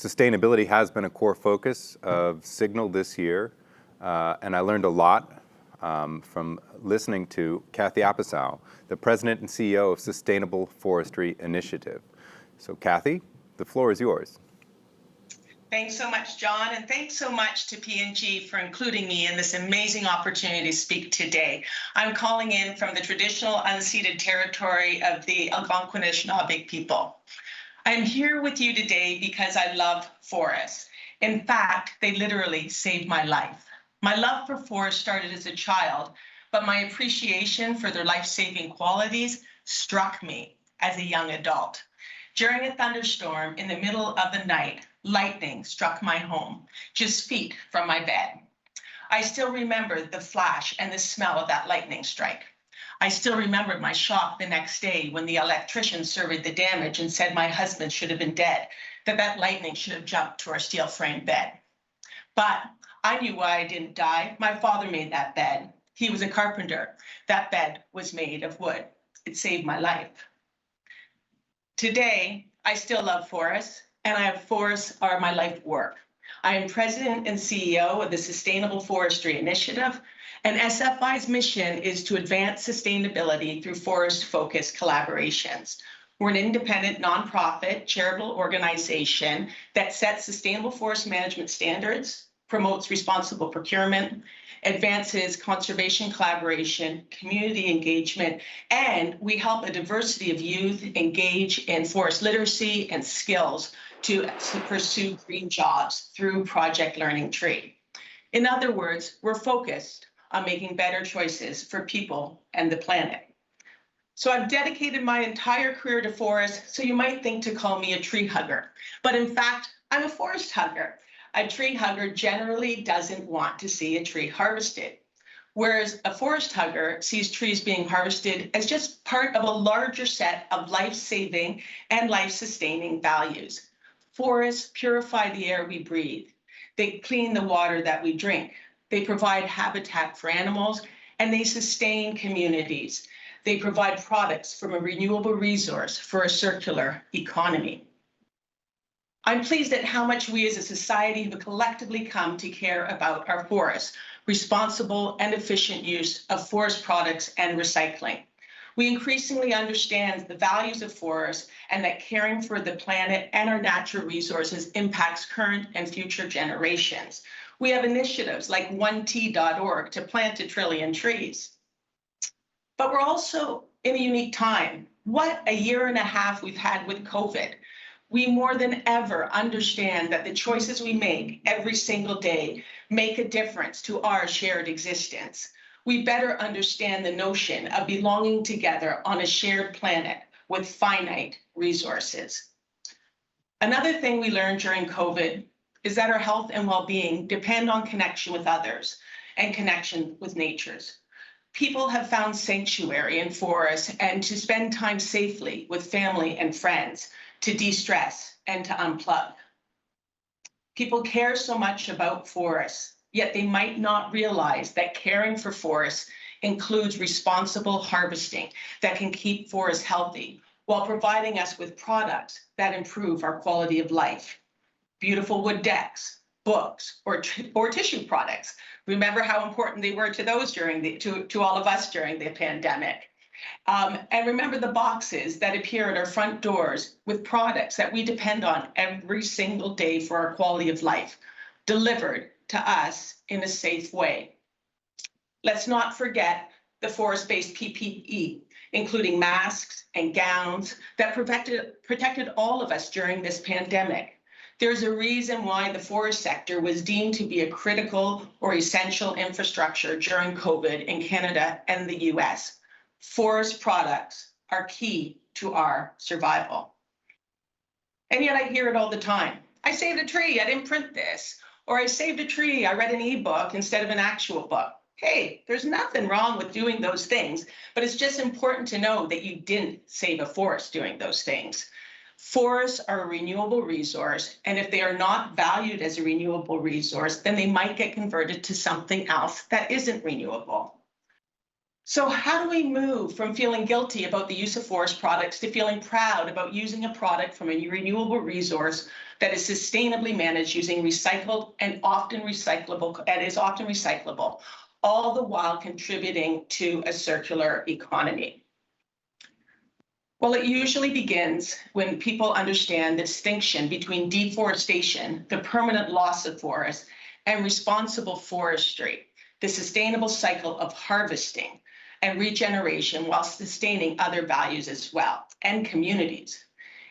Sustainability has been a core focus of Signal this year, and I learned a lot from listening to Kathy Abusow, the President and CEO of Sustainable Forestry Initiative. So Kathy, the floor is yours. Thanks so much, John, and thanks so much to P&G for including me in this amazing opportunity to speak today. I'm calling in from the traditional unceded territory of the Algonquin Anishinaabe people. I'm here with you today because I love forests. In fact, they literally saved my life. My love for forests started as a child, but my appreciation for their life-saving qualities struck me as a young adult. During a thunderstorm in the middle of the night, lightning struck my home, just feet from my bed. I still remember the flash and the smell of that lightning strike. I still remember my shock the next day when the electrician surveyed the damage and said my husband should have been dead, that lightning should have jumped to our steel frame bed. But I knew why I didn't die. My father made that bed. He was a carpenter. That bed was made of wood. It saved my life. Today, I still love forests, and forests are my life work. I am President and CEO of the Sustainable Forestry Initiative, and SFI's mission is to advance sustainability through forest-focused collaborations. We're an independent, nonprofit, charitable organization that sets sustainable forest management standards, promotes responsible procurement, advances conservation collaboration, community engagement, and we help a diversity of youth engage in forest literacy and skills to pursue green jobs through Project Learning Tree. In other words, we're focused on making better choices for people and the planet. So I've dedicated my entire career to forests, so you might think to call me a tree hugger, but in fact, I'm a forest hugger. A tree hugger generally doesn't want to see a tree harvested, whereas a forest hugger sees trees being harvested as just part of a larger set of life-saving and life-sustaining values. Forests purify the air we breathe. They clean the water that we drink. They provide habitat for animals, and they sustain communities. They provide products from a renewable resource for a circular economy. I'm pleased at how much we as a society have collectively come to care about our forests, responsible and efficient use of forest products and recycling. We increasingly understand the values of forests and that caring for the planet and our natural resources impacts current and future generations. We have initiatives like 1t.org to plant 1 trillion trees. But we're also in a unique time. What a year and a half we've had with COVID. We more than ever understand that the choices we make every single day make a difference to our shared existence. We better understand the notion of belonging together on a shared planet with finite resources. Another thing we learned during COVID is that our health and well-being depend on connection with others and connection with natures. People have found sanctuary in forests and to spend time safely with family and friends, to de-stress and to unplug. People care so much about forests, yet they might not realize that caring for forests includes responsible harvesting that can keep forests healthy while providing us with products that improve our quality of life. Beautiful wood decks, books, or tissue products. Remember how important they were to those to all of us during the pandemic. And remember the boxes that appear at our front doors with products that we depend on every single day for our quality of life, delivered to us in a safe way. Let's not forget the forest-based PPE, including masks and gowns that protected all of us during this pandemic. There's a reason why the forest sector was deemed to be a critical or essential infrastructure during COVID in Canada and the US. Forest products are key to our survival. And yet I hear it all the time. I saved a tree, I didn't print this. Or I saved a tree, I read an ebook instead of an actual book. Hey, there's nothing wrong with doing those things, but it's just important to know that you didn't save a forest doing those things. Forests are a renewable resource, and if they are not valued as a renewable resource, then they might get converted to something else that isn't renewable. So how do we move from feeling guilty about the use of forest products to feeling proud about using a product from a renewable resource that is sustainably managed using recycled and often recyclable, all the while contributing to a circular economy? Well, it usually begins when people understand the distinction between deforestation, the permanent loss of forests, and responsible forestry, the sustainable cycle of harvesting and regeneration while sustaining other values as well, and communities.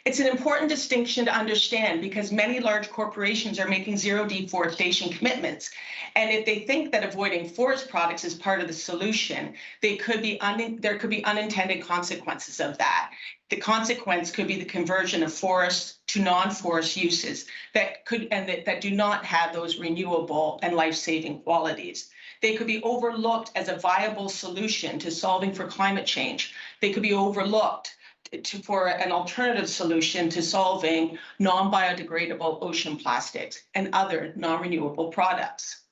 It's an important distinction to understand because many large corporations are making zero deforestation commitments. And if they think that avoiding forest products is part of the solution, there could be unintended consequences of that. The consequence could be the conversion of forests to non-forest uses that do not have those renewable and life-saving qualities. They could be overlooked as a viable solution to solving for climate change. They could be overlooked for an alternative solution to solving non-biodegradable ocean plastics and other non-renewable products.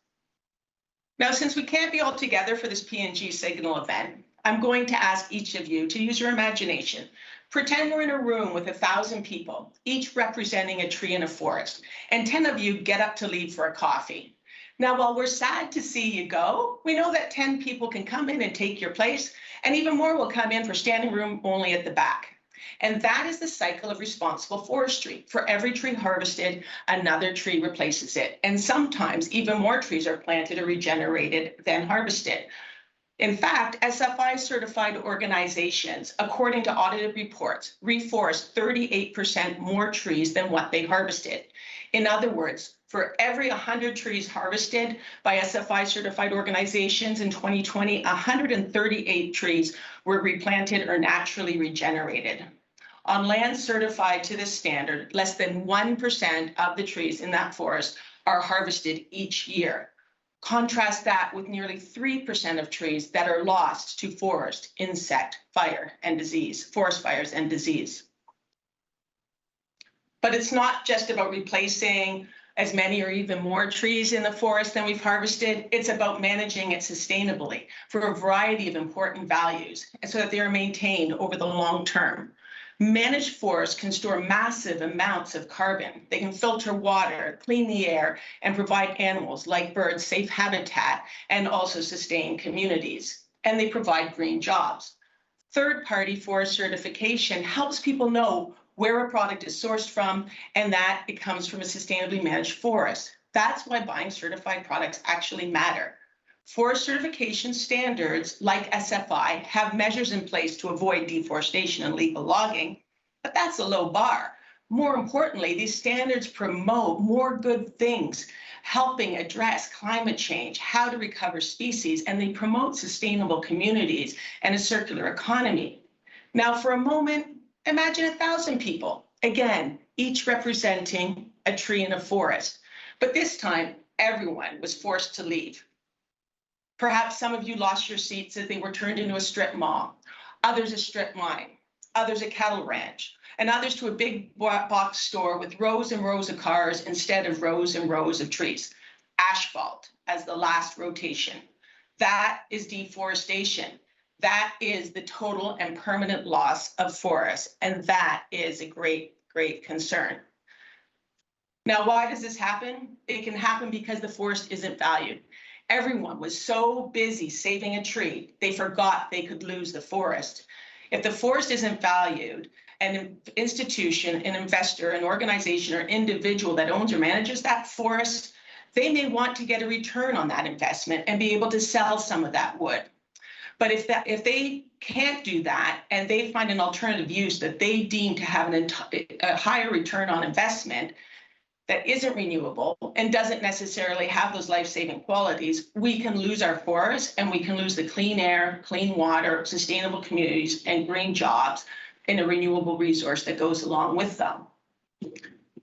Now, since we can't be all together for this P&G Signal event, I'm going to ask each of you to use your imagination. Pretend we're in a room with 1,000 people, each representing a tree in a forest, and 10 of you get up to leave for a coffee. Now, while we're sad to see you go, we know that 10 people can come in and take your place, and even more will come in for standing room only at the back. And that is the cycle of responsible forestry. For every tree harvested, another tree replaces it. And sometimes even more trees are planted or regenerated than harvested. In fact, SFI certified organizations, according to audited reports, reforest 38% more trees than what they harvested. In other words, for every 100 trees harvested by SFI certified organizations in 2020, 138 trees were replanted or naturally regenerated. On land certified to this standard, less than 1% of the trees in that forest are harvested each year. Contrast that with nearly 3% of trees that are lost to forest, insect, fire, and disease, forest fires and disease. But it's not just about replacing as many or even more trees in the forest than we've harvested. It's about managing it sustainably for a variety of important values so that they are maintained over the long term. Managed forests can store massive amounts of carbon. They can filter water, clean the air, and provide animals like birds safe habitat and also sustain communities. And they provide green jobs. Third-party forest certification helps people know where a product is sourced from and that it comes from a sustainably managed forest. That's why buying certified products actually matter. Forest certification standards like SFI have measures in place to avoid deforestation and illegal logging, but that's a low bar. More importantly, these standards promote more good things, helping address climate change, how to recover species, and they promote sustainable communities and a circular economy. Now, for a moment, imagine 1,000 people, again, each representing a tree in a forest. But this time, everyone was forced to leave. Perhaps some of you lost your seats as they were turned into a strip mall, others a strip mine, others a cattle ranch, and others to a big box store with rows and rows of cars instead of rows and rows of trees. Asphalt as the last rotation. That is deforestation. That is the total and permanent loss of forests, and that is a great, great concern. Now, why does this happen? It can happen because the forest isn't valued. Everyone was so busy saving a tree, they forgot they could lose the forest. If the forest isn't valued, an institution, an investor, an organization, or individual that owns or manages that forest, they may want to get a return on that investment and be able to sell some of that wood. But if they can't do that and they find an alternative use that they deem to have a higher return on investment that isn't renewable and doesn't necessarily have those life-saving qualities, we can lose our forests and we can lose the clean air, clean water, sustainable communities, and green jobs in a renewable resource that goes along with them.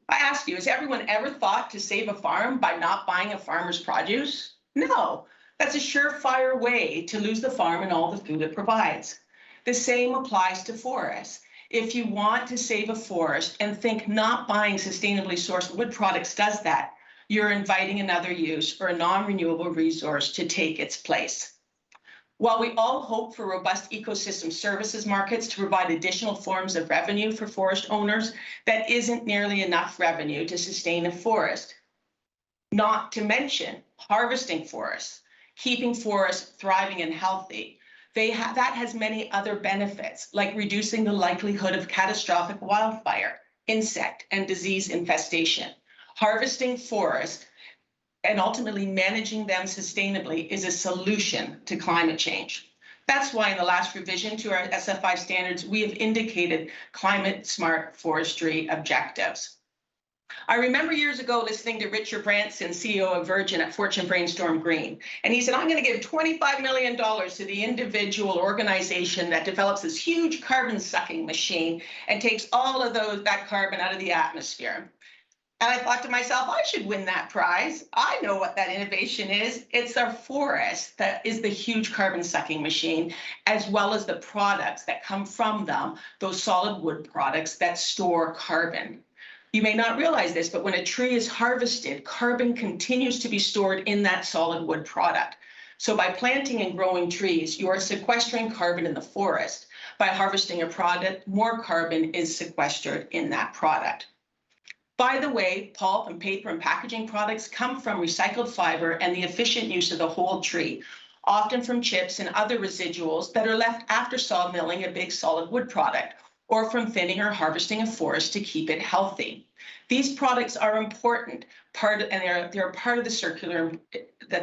I ask you, has everyone ever thought to save a farm by not buying a farmer's produce? No, that's a surefire way to lose the farm and all the food it provides. The same applies to forests. If you want to save a forest and think not buying sustainably sourced wood products does that, you're inviting another use or a non-renewable resource to take its place. While we all hope for robust ecosystem services markets to provide additional forms of revenue for forest owners, that isn't nearly enough revenue to sustain a forest. Not to mention harvesting forests, keeping forests thriving and healthy. That has many other benefits, like reducing the likelihood of catastrophic wildfire, insect, and disease infestation. Harvesting forests and ultimately managing them sustainably is a solution to climate change. That's why in the last revision to our SFI standards, we have indicated climate smart forestry objectives. I remember years ago listening to Richard Branson, CEO of Virgin at Fortune Brainstorm Green, and he said, I'm going to give $25 million to the individual organization that develops this huge carbon sucking machine and takes all of that carbon out of the atmosphere. And I thought to myself, I should win that prize. I know what that innovation is. It's our forest that is the huge carbon sucking machine, as well as the products that come from them, those solid wood products that store carbon. You may not realize this, but when a tree is harvested, carbon continues to be stored in that solid wood product. So by planting and growing trees, you are sequestering carbon in the forest. By harvesting a product, more carbon is sequestered in that product. By the way, pulp and paper and packaging products come from recycled fiber and the efficient use of the whole tree, often from chips and other residuals that are left after sawmilling a big solid wood product, or from thinning or harvesting a forest to keep it healthy. These products are important, and they're part of the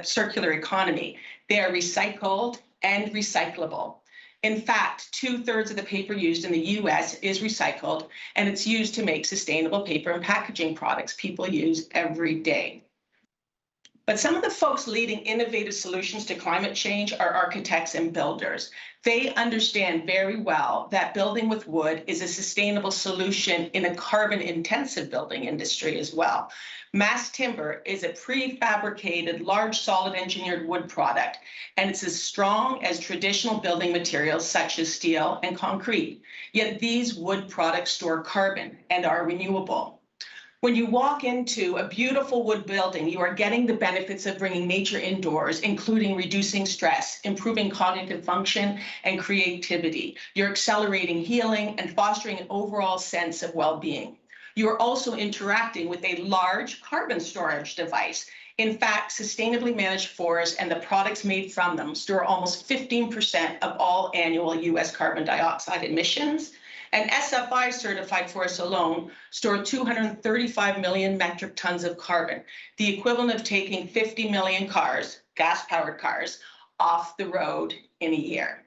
circular economy. They are recycled and recyclable. In fact, 2/3 of the paper used in the US is recycled, and it's used to make sustainable paper and packaging products people use every day. But some of the folks leading innovative solutions to climate change are architects and builders. They understand very well that building with wood is a sustainable solution in a carbon-intensive building industry as well. Mass timber is a prefabricated, large, solid engineered wood product, and it's as strong as traditional building materials such as steel and concrete. Yet these wood products store carbon and are renewable. When you walk into a beautiful wood building, you are getting the benefits of bringing nature indoors, including reducing stress, improving cognitive function and creativity. You're accelerating healing and fostering an overall sense of well-being. You are also interacting with a large carbon storage device. In fact, sustainably managed forests and the products made from them store almost 15% of all annual US carbon dioxide emissions. And SFI certified forests alone store 235 million metric tons of carbon, the equivalent of taking 50 million cars, gas-powered cars, off the road in a year.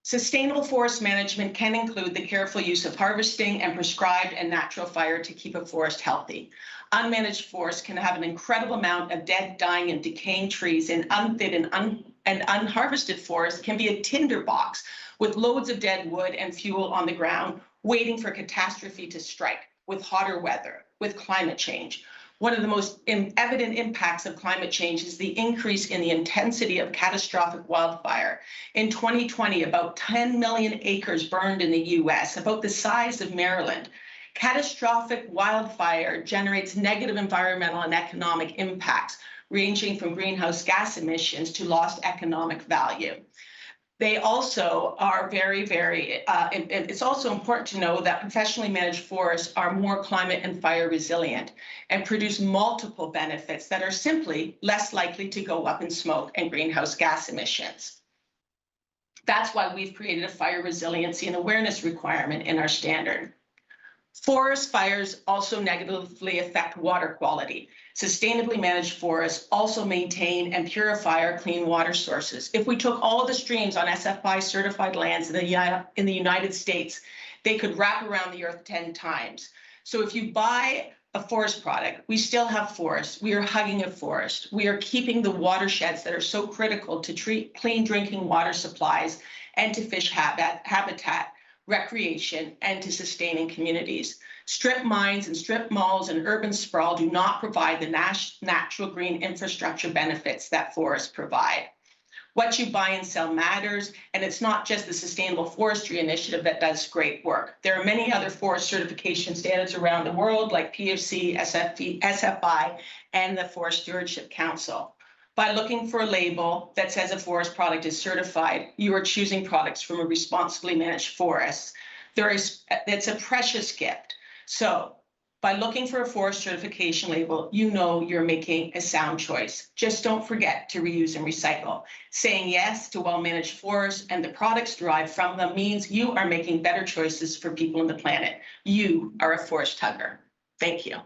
Sustainable forest management can include the careful use of harvesting and prescribed and natural fire to keep a forest healthy. Unmanaged forests can have an incredible amount of dead, dying, and decaying trees, and unfit and unharvested forests can be a tinderbox with loads of dead wood and fuel on the ground, waiting for catastrophe to strike, with hotter weather, with climate change. One of the most evident impacts of climate change is the increase in the intensity of catastrophic wildfire. In 2020, about 10 million acres burned in the US, about the size of Maryland. Catastrophic wildfire generates negative environmental and economic impacts, ranging from greenhouse gas emissions to lost economic value. They also are it's also important to know that professionally managed forests are more climate and fire resilient and produce multiple benefits that are simply less likely to go up in smoke and greenhouse gas emissions. That's why we've created a fire resiliency and awareness requirement in our standard. Forest fires also negatively affect water quality. Sustainably managed forests also maintain and purify our clean water sources. If we took all of the streams on SFI certified lands in the United States, they could wrap around the earth 10 times. So if you buy a forest product, we still have forests. We are hugging a forest. We are keeping the watersheds that are so critical to treat clean drinking water supplies and to fish habitat, recreation, and to sustaining communities. Strip mines and strip malls and urban sprawl do not provide the natural green infrastructure benefits that forests provide. What you buy and sell matters, and it's not just the Sustainable Forestry Initiative that does great work. There are many other forest certification standards around the world, like PFC, SFI, and the Forest Stewardship Council. By looking for a label that says a forest product is certified, you are choosing products from a responsibly managed forest. It's a precious gift. So by looking for a forest certification label, you know you're making a sound choice. Just don't forget to reuse and recycle. Saying yes to well-managed forests and the products derived from them means you are making better choices for people on the planet. You are a forest hugger. Thank you.